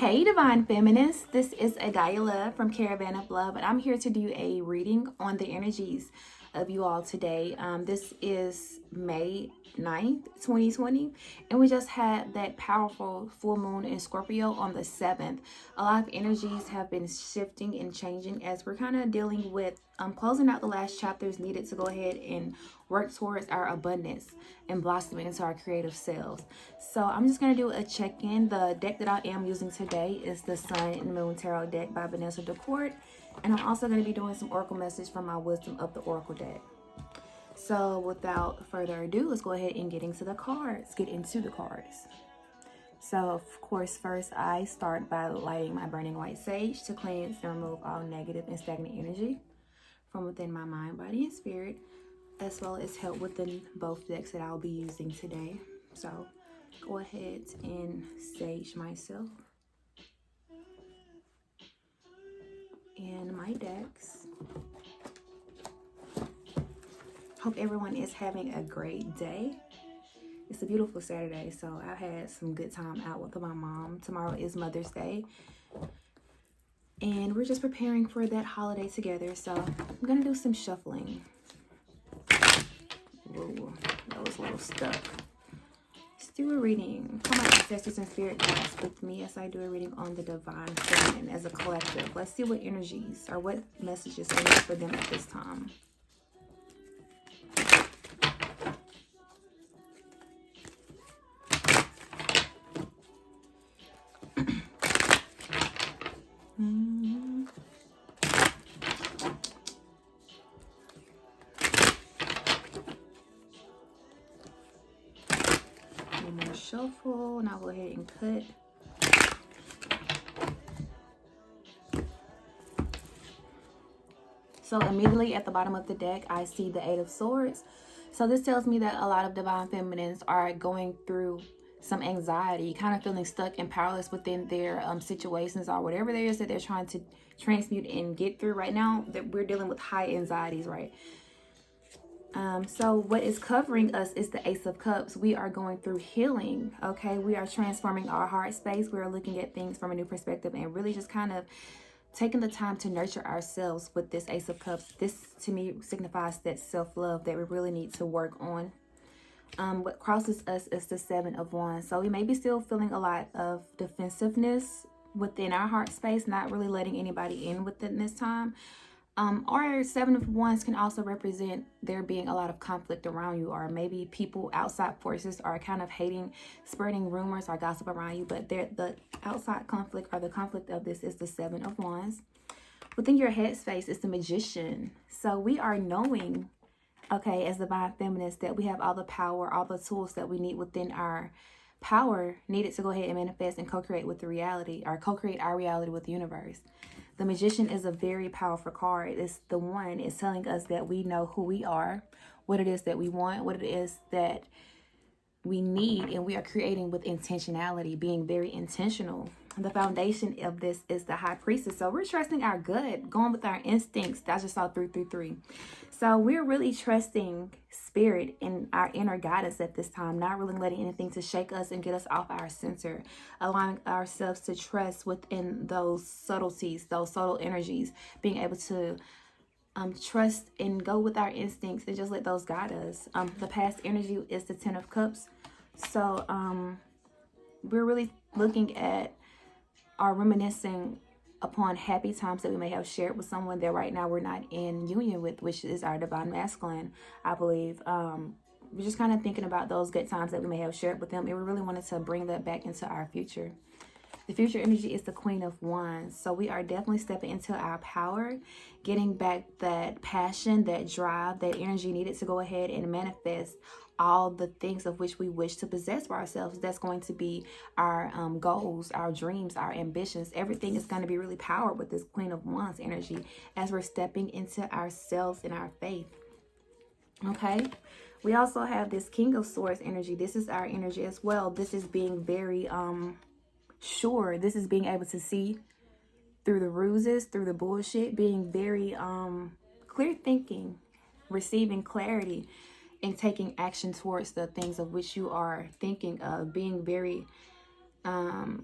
Hey Divine Feminists, this is Aadyah from Caravan of Luv, and I'm here to do a reading on the energies of you all today. This is May 9th, 2020, and we just had that powerful full moon in Scorpio on the 7th. A lot of energies have been shifting and changing as we're kind of dealing with closing out the last chapters needed to go ahead and work towards our abundance and blossoming into our creative selves. So I'm just going to do a check-in. The deck that I am using today is the Sun and Moon Tarot deck by Vanessa DeCourt. And I'm also going to be doing some oracle message from my Wisdom of the Oracle deck. So without further ado, let's go ahead and get into the cards. So of course, first I start by lighting my burning white sage to cleanse and remove all negative and stagnant energy from within my mind, body, and spirit, as well as help within both decks that I'll be using today. So go ahead and sage myself and my decks. Hope everyone is having a great day. It's a beautiful Saturday, so I had some good time out with my mom. Tomorrow is Mother's Day, and we're just preparing for that holiday together. So I'm gonna do some shuffling. Whoa, that was a little stuck. Let's do a reading. Come on, ancestors and spirit guides with me as I do a reading on the divine feminine as a collective. Let's see what energies or what messages are needed for them at this time. Shuffle, and I'll go ahead and cut. So immediately at the bottom of the deck, I see the Eight of Swords. So this tells me that a lot of divine feminines are going through some anxiety, kind of feeling stuck and powerless within their situations or whatever there is that they're trying to transmute and get through right now. That we're dealing with high anxieties, right? So what is covering us is the Ace of Cups. We are going through healing, okay? We are transforming our heart space. We're looking at things from a new perspective and really just kind of taking the time to nurture ourselves with this Ace of Cups. This, to me, signifies that self-love that we really need to work on. What crosses us is the Seven of Wands. So we may be still feeling a lot of defensiveness within our heart space, not really letting anybody in within this time. Or Seven of Wands can also represent there being a lot of conflict around you, or maybe people, outside forces, are kind of hating, spreading rumors or gossip around you. But the outside conflict, or the conflict of this, is the Seven of Wands. Within your headspace is the Magician. So we are knowing, okay, as divine feminists, that we have all the power, all the tools that we need within our power needed to go ahead and manifest and co-create with the reality, or co-create our reality with the universe. The Magician is a very powerful card. It's the one. It's telling us that we know who we are, what it is that we want, what it is that we need, and we are creating with intentionality, being very intentional. The foundation of this is the High Priestess. So we're trusting our gut, going with our instincts. That's just all 333. So we're really trusting spirit and our inner guidance at this time, not really letting anything to shake us and get us off our center, allowing ourselves to trust within those subtleties, those subtle energies, being able to trust and go with our instincts and just let those guide us. The past energy is the Ten of Cups. So we're really looking at or reminiscing upon happy times that we may have shared with someone that right now we're not in union with, which is our divine masculine, I believe. We're just kind of thinking about those good times that we may have shared with them, and we really wanted to bring that back into our future. The future energy is the Queen of Wands. So we are definitely stepping into our power, getting back that passion, that drive, that energy needed to go ahead and manifest all the things of which we wish to possess for ourselves. That's going to be our goals, our dreams, our ambitions. Everything is going to be really powered with this Queen of Wands energy as we're stepping into ourselves and our faith. Okay. We also have this King of Swords energy. This is our energy as well. This is being very sure. This is being able to see through the ruses, through the bullshit, being very clear thinking, receiving clarity, and taking action towards the things of which you are thinking of, being very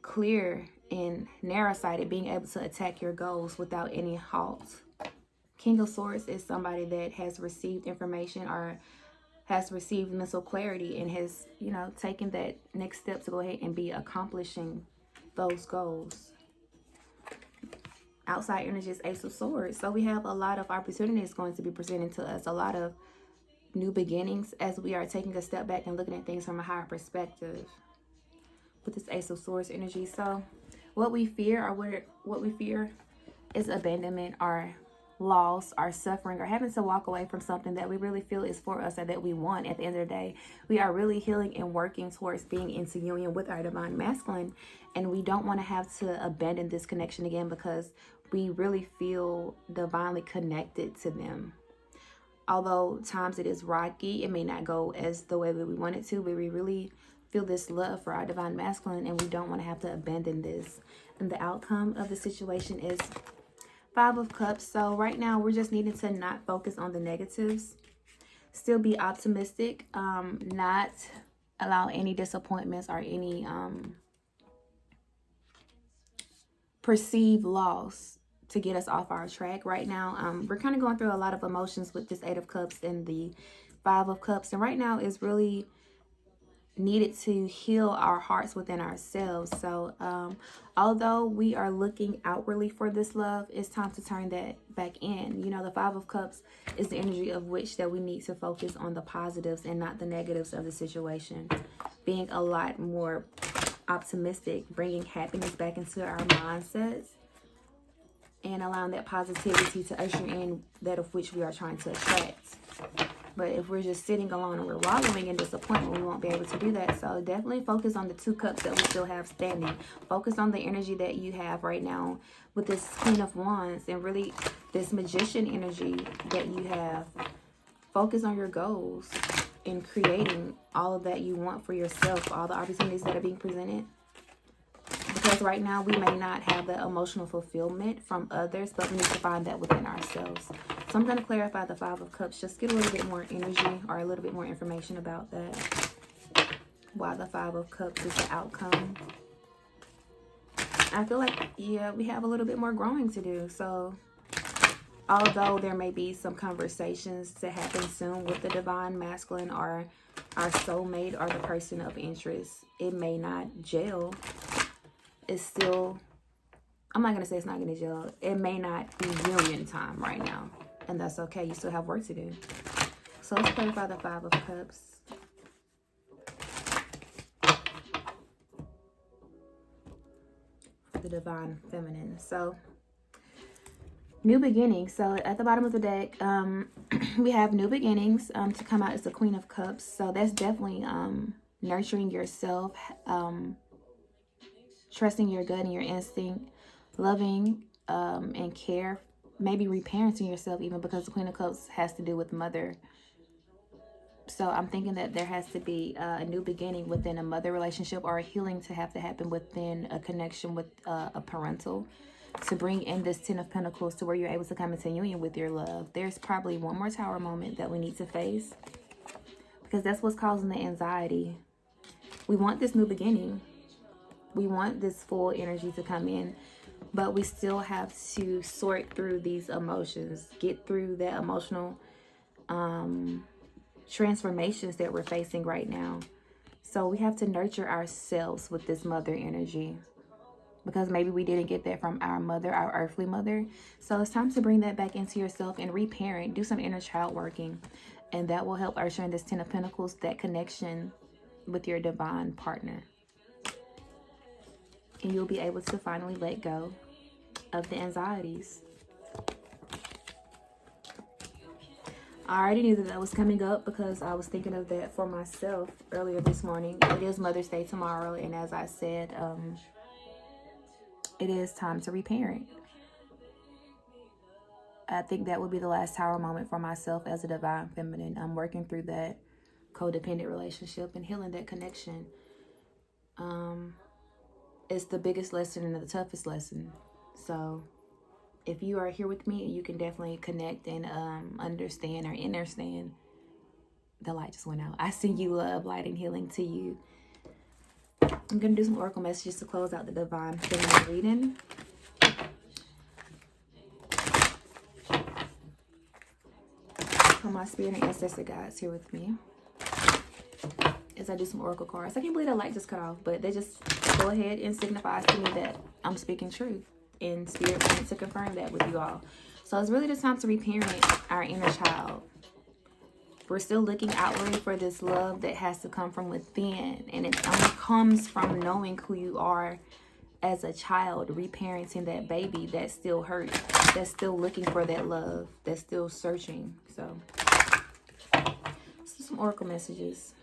clear and narrow-sighted, being able to attack your goals without any halt. King of Swords is somebody that has received information or has received mental clarity and has, you know, taken that next step to go ahead and be accomplishing those goals. Outside energy is Ace of Swords. So we have a lot of opportunities going to be presented to us, a lot of new beginnings as we are taking a step back and looking at things from a higher perspective with this Ace of Swords energy. So what we fear, or what we fear is abandonment, or loss, or suffering, or having to walk away from something that we really feel is for us or that we want. At the end of the day, we are really healing and working towards being into union with our divine masculine, and we don't want to have to abandon this connection again because we really feel divinely connected to them. Although times it is rocky, it may not go as the way that we want it to, but we really feel this love for our divine masculine, and we don't want to have to abandon this. And the outcome of the situation is Five of Cups. So right now we're just needing to not focus on the negatives. Still be optimistic. Not allow any disappointments or any perceived loss to get us off our track. Right now, we're kind of going through a lot of emotions with this Eight of Cups and the Five of Cups. And right now is really needed to heal our hearts within ourselves. So although we are looking outwardly for this love, it's time to turn that back in. You know, the Five of Cups is the energy of which that we need to focus on the positives and not the negatives of the situation. Being a lot more optimistic, bringing happiness back into our mindsets, and allowing that positivity to usher in that of which we are trying to attract. But if we're just sitting alone and we're wallowing in disappointment, we won't be able to do that. So definitely focus on the two cups that we still have standing. Focus on the energy that you have right now with this Queen of Wands and really this Magician energy that you have. Focus on your goals and creating all of that you want for yourself, all the opportunities that are being presented. Because right now we may not have the emotional fulfillment from others, but we need to find that within ourselves. So I'm going to clarify the Five of Cups, just get a little bit more energy or a little bit more information about that. Why the Five of Cups is the outcome. I feel like, yeah, we have a little bit more growing to do. So although there may be some conversations to happen soon with the divine masculine or our soulmate or the person of interest, it may not gel. It's still, I'm not going to say it's not going to gel. It may not be union time right now. And that's okay. You still have work to do. So let's clarify the Five of Cups. For the divine feminine. So, new beginnings. So at the bottom of the deck, we have new beginnings. To come out is the Queen of Cups. So that's definitely nurturing yourself. Trusting your gut and your instinct, loving and care, maybe reparenting yourself even, because the Queen of Cups has to do with mother. So I'm thinking that there has to be a new beginning within a mother relationship, or a healing to have to happen within a connection with a parental, to bring in this Ten of Pentacles to where you're able to come into union with your love. There's probably one more Tower moment that we need to face, because that's what's causing the anxiety. We want this new beginning. We want this full energy to come in, but we still have to sort through these emotions, get through the emotional transformations that we're facing right now. So we have to nurture ourselves with this mother energy, because maybe we didn't get that from our mother, our earthly mother. So it's time to bring that back into yourself and reparent, do some inner child working, and that will help usher in this Ten of Pentacles, that connection with your divine partner. And you'll be able to finally let go of the anxieties. I already knew that that was coming up because I was thinking of that for myself earlier this morning. It is Mother's Day tomorrow, and as I said, it is time to reparent. I think that would be the last Tower moment for myself as a divine feminine. I'm working through that codependent relationship and healing that connection. It's the biggest lesson and the toughest lesson. So if you are here with me, you can definitely connect and understand or understand. The light just went out. I send you love, light, and healing to you. I'm going to do some oracle messages to close out the divine feminine reading. For my spirit and ancestor guides here with me as I do some oracle cards. I can't believe the light just cut off, but they just go ahead and signifies to me that I'm speaking truth, and spirit wanted to confirm that with you all. So it's really the time to reparent our inner child. We're still looking outward for this love that has to come from within, and it only comes from knowing who you are as a child, reparenting that baby that's still hurt, that's still looking for that love, that's still searching. So some oracle messages.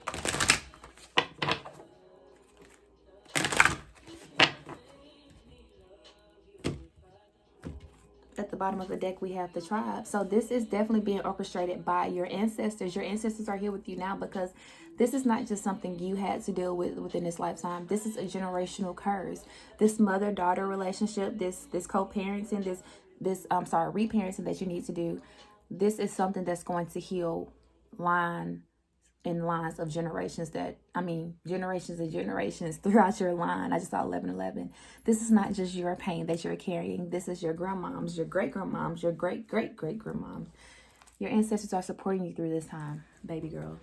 At the bottom of the deck, we have the tribe. So this is definitely being orchestrated by your ancestors. Your ancestors are here with you now because this is not just something you had to deal with within this lifetime. This is a generational curse. This mother-daughter relationship, this co-parenting, this reparenting that you need to do. This is something that's going to heal lines of generations generations and generations throughout your line. I just saw 1111. This is not just your pain that you're carrying. This is your grandmoms, your great-grandmoms, your great-great-great-grandmoms. Your ancestors are supporting you through this time, baby girl.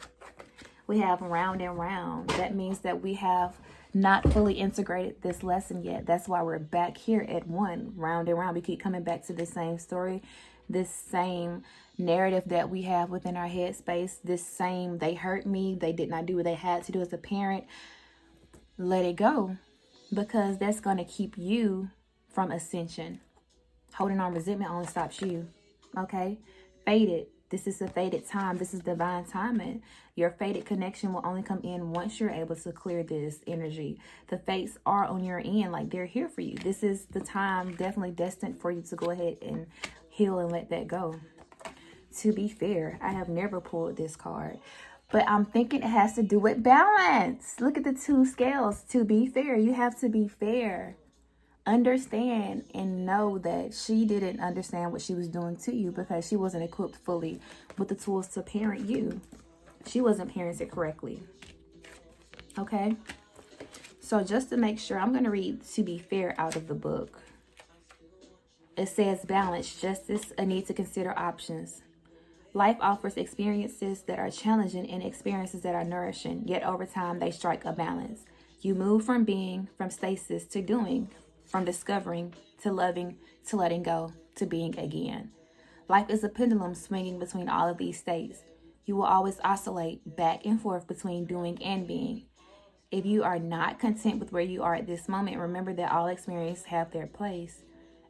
We have round and round. That means that we have not fully integrated this lesson yet. That's why we're back here at 1, round and round. We keep coming back to the same story, this same narrative that we have within our headspace, this same, they hurt me, they did not do what they had to do as a parent. Let it go, because that's going to keep you from ascension. Holding on resentment only stops you. Okay? Fated. This is a fated time. This is divine timing. Your fated connection will only come in once you're able to clear this energy. The fates are on your end, like they're here for you. This is the time definitely destined for you to go ahead and heal and let that go. To be fair, I have never pulled this card, but I'm thinking it has to do with balance. Look at the 2 scales. To be fair, you have to be fair. Understand and know that she didn't understand what she was doing to you because she wasn't equipped fully with the tools to parent you. She wasn't parented correctly. Okay? So just to make sure, I'm going to read To Be Fair out of the book. It says balance, justice, a need to consider options. Life offers experiences that are challenging and experiences that are nourishing, yet over time they strike a balance. You move from being, from stasis to doing, from discovering to loving to letting go to being again. Life is a pendulum swinging between all of these states. You will always oscillate back and forth between doing and being. If you are not content with where you are at this moment, remember that all experiences have their place.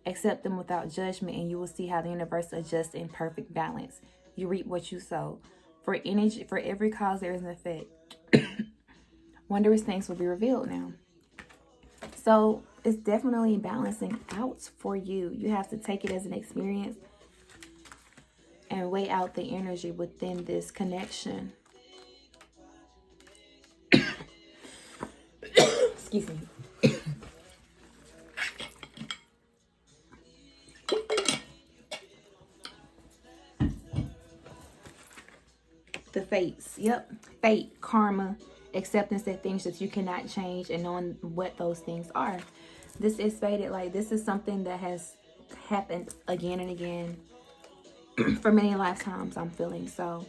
Accept them without judgment, and you will see how the universe adjusts in perfect balance. You reap what you sow. For every cause, there is an effect. Wondrous things will be revealed now. So it's definitely balancing out for you. You have to take it as an experience and weigh out the energy within this connection. Excuse me. The fates. Yep. Fate, karma, acceptance that things that you cannot change, and knowing what those things are. This is fated. Like, this is something that has happened again and again for many lifetimes, I'm feeling. So,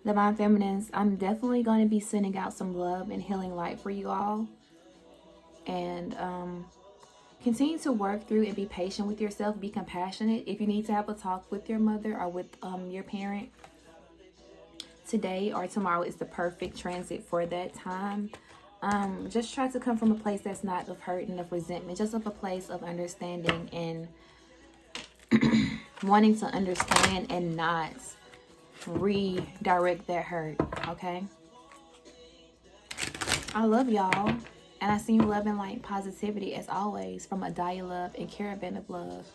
Divine Feminines, I'm definitely going to be sending out some love and healing light for you all. And continue to work through and be patient with yourself. Be compassionate. If you need to have a talk with your mother or with your parent, today or tomorrow is the perfect transit for that time. Just try to come from a place that's not of hurt and of resentment, just of a place of understanding and wanting to understand and not redirect that hurt. Okay? I love y'all, and I see you love and light positivity as always from Aadyah Love and Caravan of Luv.